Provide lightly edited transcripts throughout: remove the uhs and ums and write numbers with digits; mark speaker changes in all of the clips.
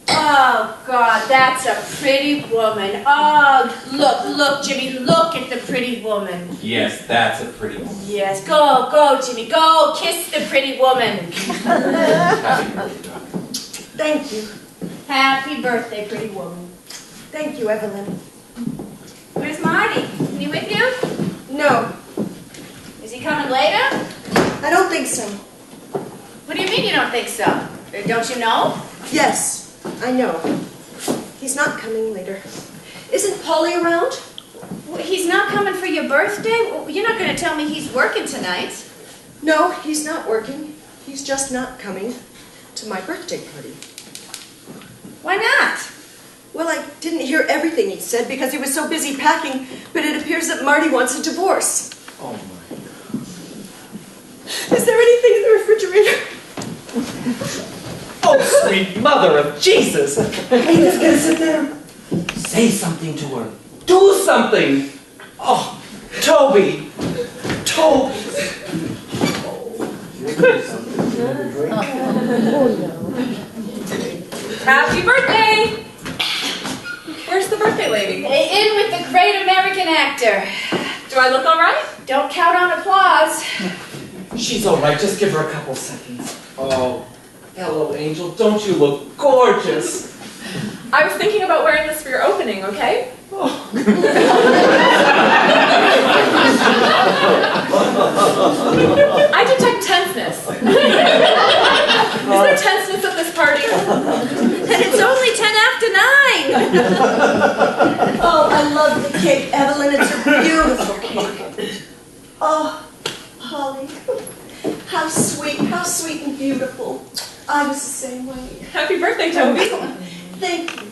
Speaker 1: Oh, God, that's a pretty woman. Oh, look, Jimmy, look at the pretty woman.
Speaker 2: Yes, that's a pretty woman.
Speaker 1: Yes, go, Jimmy, go kiss the pretty woman.
Speaker 3: Thank you.
Speaker 1: Happy birthday, pretty woman.
Speaker 3: Thank you, Evelyn.
Speaker 1: Where's Marty? Is he with you?
Speaker 3: No,
Speaker 1: Is he coming later?
Speaker 3: I don't think so.
Speaker 1: What do you mean you don't think so? Don't you know?
Speaker 3: Yes, I know. He's not coming later. Isn't Polly around?
Speaker 1: Well, he's not coming for your birthday? Well, you're not going to tell me he's working tonight.
Speaker 3: No, he's not working. He's just not coming to my birthday party.
Speaker 1: Why not?
Speaker 3: Well, I didn't hear everything he said because he was so busy packing, but it appears that Marty wants a divorce.
Speaker 2: Oh my God.
Speaker 3: Is there anything in the refrigerator?
Speaker 4: Oh, sweet mother of Jesus!
Speaker 3: Hey, just gonna sit there.
Speaker 4: Say something to her. Do something! Oh, Toby! Toby!
Speaker 5: Happy birthday! Where's the birthday lady?
Speaker 1: In with the great American actor.
Speaker 5: Do I look all right?
Speaker 1: Don't count on applause.
Speaker 4: She's all right. Just give her a couple seconds. Oh, hello, Angel. Don't you look gorgeous?
Speaker 5: I was thinking about wearing this for your opening, okay?
Speaker 4: Oh.
Speaker 5: I detect tenseness. Is there tenseness at this party?
Speaker 1: And it's only 10 after 9.
Speaker 3: Oh, I love the cake, Evelyn. It's a beautiful cake. Oh, Polly. How sweet and beautiful. I was the same way.
Speaker 5: Happy birthday, Toby.
Speaker 3: Thank you.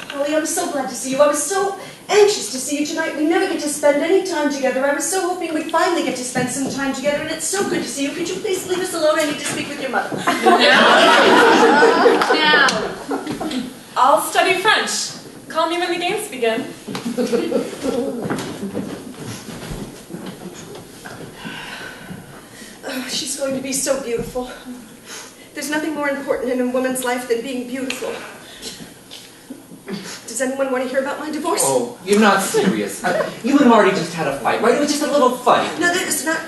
Speaker 3: Polly, I'm so glad to see you. I was so anxious to see you tonight. We never get to spend any time together. I was so hoping we'd finally get to spend some time together, and it's so good to see you. Could you please leave us alone? I need to speak with your mother.
Speaker 1: Now.
Speaker 5: I'll study French. Call me when the games begin.
Speaker 3: Oh, she's going to be so beautiful. There's nothing more important in a woman's life than being beautiful. Does anyone want to hear about my divorce?
Speaker 4: Oh, you're not serious. You and Marty just had a fight, right? It was just a little fight.
Speaker 3: No, it's not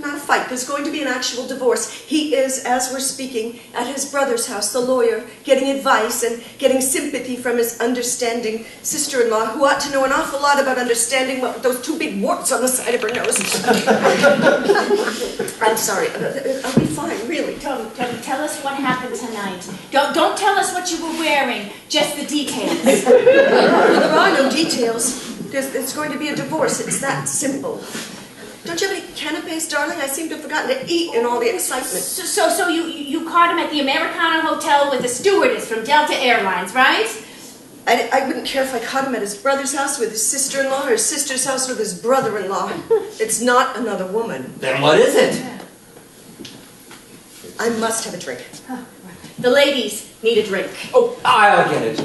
Speaker 3: a fight. There's going to be an actual divorce. He is, as we're speaking, at his brother's house, the lawyer, getting advice and getting sympathy from his understanding sister-in-law, who ought to know an awful lot about understanding what those two big warts on the side of her nose. I'm sorry. Are we fine, really?
Speaker 1: Toby, tell us what happened tonight. Don't tell us what you were wearing, just the details.
Speaker 3: There are no details. There's going to be a divorce. It's that simple. Don't you have any canapes, darling? I seem to have forgotten to eat in all the excitement.
Speaker 1: So you caught him at the Americana Hotel with a stewardess from Delta Airlines, right?
Speaker 3: I wouldn't care if I caught him at his brother's house with his sister-in-law or his sister's house with his brother-in-law. It's not another woman.
Speaker 4: Then what is it?
Speaker 3: I must have a drink.
Speaker 1: The ladies need a drink.
Speaker 4: Oh, I'll get it.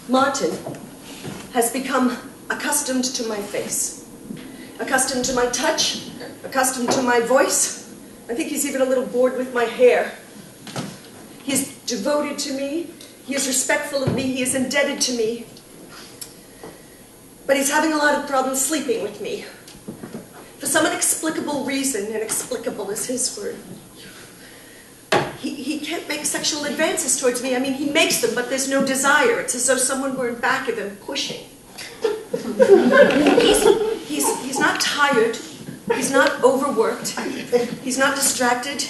Speaker 3: Martin has become accustomed to my face, accustomed to my touch, accustomed to my voice. I think he's even a little bored with my hair. He is devoted to me. He is respectful of me. He is indebted to me. But he's having a lot of problems sleeping with me. For some inexplicable reason, inexplicable is his word, he can't make sexual advances towards me. I mean, he makes them, but there's no desire. It's as though someone were in back of him pushing. He's not tired. He's not overworked. He's not distracted.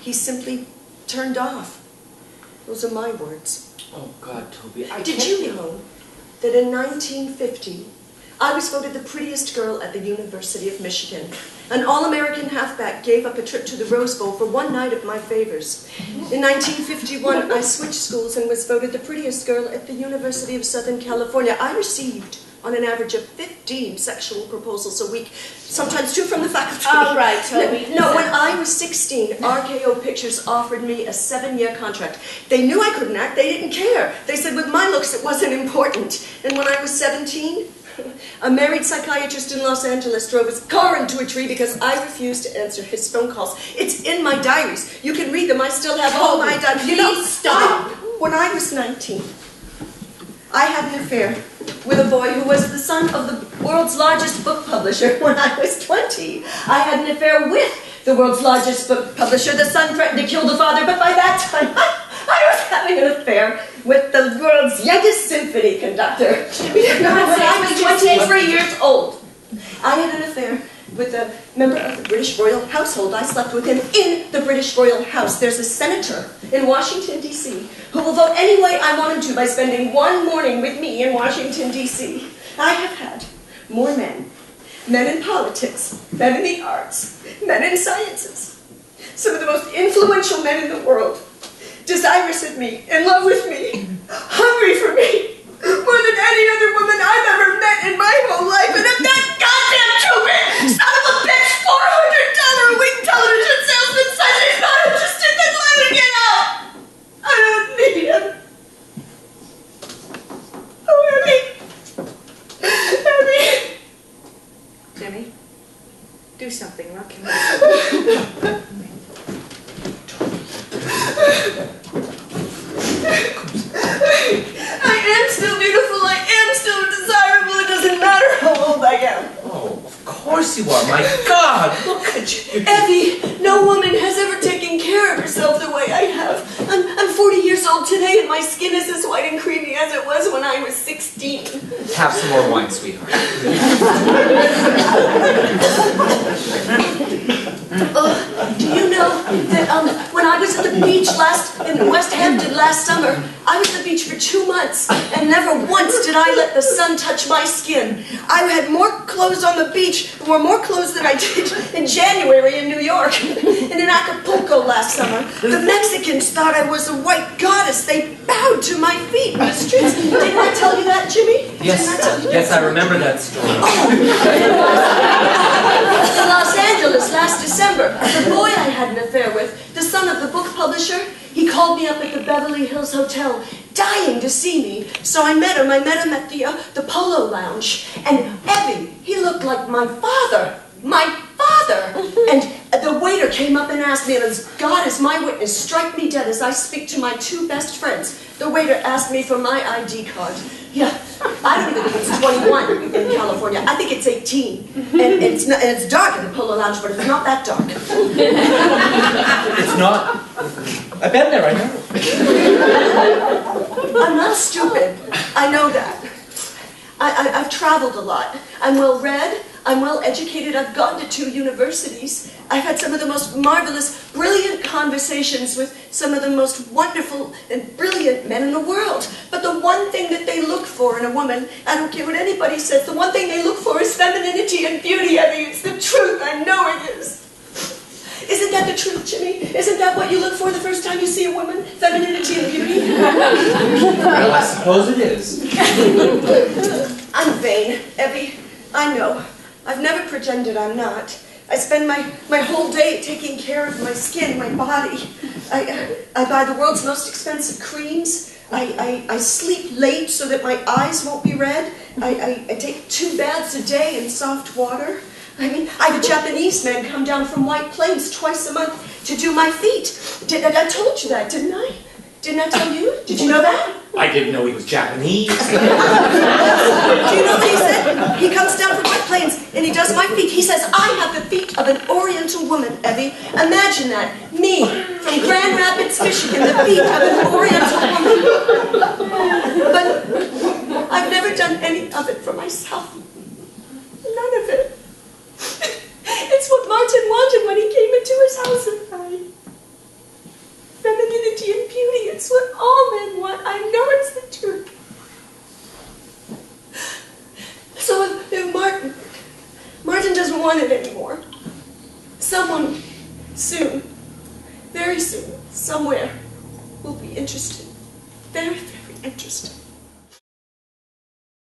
Speaker 3: He's simply turned off. Those are my words.
Speaker 4: Oh, God, Toby,
Speaker 3: Did you know that in 1950, I was voted the prettiest girl at the University of Michigan? An all-American halfback gave up a trip to the Rose Bowl for one night of my favors. In 1951, I switched schools and was voted the prettiest girl at the University of Southern California. I received, on an average of 15 sexual proposals a week, sometimes 2 from the faculty.
Speaker 1: All right, Toby.
Speaker 3: No, when I was 16, RKO Pictures offered me a 7-year contract. They knew I couldn't act. They didn't care. They said with my looks it wasn't important. And when I was 17, A married psychiatrist in Los Angeles drove his car into a tree because I refused to answer his phone calls. It's in my diaries. You can read them. I still have all my diaries.
Speaker 1: Please stop.
Speaker 3: When I was 19, I had an affair with a boy who was the son of the world's largest book publisher. When I was 20, I had an affair with the world's largest book publisher. The son threatened to kill the father, but by that time, I was having an affair with the world's youngest symphony conductor. When I was 23 years old, I had an affair with a member of the British royal household. I slept with him in the British royal house. There's a senator in Washington, D.C., who will vote any way I want him to by spending one morning with me in Washington, D.C. I have had more men in politics, men in the arts, men in sciences, some of the most influential men in the world, desirous of me, in love with me, hungry for me, more than any other woman I've ever met in my whole life. And if that goddamn Cupid, son of a bitch, $400 a week television salesman says he's not interested, then let him get out. I don't need him. Oh, Abby.
Speaker 1: Jimmy, do something, Rocky.
Speaker 3: I am still beautiful, I am still desirable, it doesn't matter how old I am.
Speaker 4: Oh, of course you are. My God, look at you.
Speaker 3: Effie, no woman has ever taken care of herself the way I have. I'm 40 years old today and my skin is as white and creamy as it was when I was 16.
Speaker 4: Have some more wine, sweetheart.
Speaker 3: Do you know that when I was at the beach in West Hampton last summer, I was at the beach for 2 months, and never once did I let the sun touch my skin. I had more clothes on the beach, wore more clothes than I did in January in New York. And in Acapulco last summer, the Mexicans thought I was a white goddess. They bowed to my feet in the streets. Didn't I tell you that, Jimmy?
Speaker 4: Yes, I remember that story.
Speaker 3: In Los Angeles last December, the boy I had an affair with, the son of the book publisher, he called me up at the Beverly Hills Hotel, dying to see me. So I met him. I met him at the Polo Lounge. And Evie, he looked like my father. My father! And the waiter came up and asked me, and as God is my witness, strike me dead as I speak to my 2 best friends. The waiter asked me for my ID card. Yeah, I don't even think it's 21 in California. I think it's 18. And it's dark in the Polo Lounge, but it's not that dark.
Speaker 4: It's not. I've been there, I know.
Speaker 3: I'm not stupid. I know that. I've traveled a lot. I'm well read. I'm well educated. I've gone to 2 universities. I've had some of the most marvelous, brilliant conversations with some of the most wonderful and brilliant men in the world. But the one thing that they look for in a woman, I don't care what anybody says, the one thing they look for is femininity and beauty. I mean, it's the truth. I know it is. Isn't that the truth, Jimmy? Isn't that what you look for the first time you see a woman? Femininity and beauty?
Speaker 4: Well, I suppose it is.
Speaker 3: I'm vain, Evie. I know. I've never pretended I'm not. I spend my whole day taking care of my skin, my body. I buy the world's most expensive creams. I sleep late so that my eyes won't be red. I take 2 baths a day in soft water. I mean, I have a Japanese man come down from White Plains twice a month to do my feet. I told you that, didn't I? Didn't I tell you? Did you know that?
Speaker 4: I didn't know he was Japanese.
Speaker 3: Do you know what he said? He comes down from White Plains and he does my feet. He says, I have the feet of an Oriental woman, Evie. Imagine that. Me, from Grand Rapids, Michigan, the feet of an Oriental woman. But I've never done any of it for myself. None of it. It's what Martin wanted when he came into his house at night. Femininity and beauty, it's what all men want. I know it's the truth. So if Martin doesn't want it anymore, someone soon, very soon, somewhere, will be interested. Very, very interested.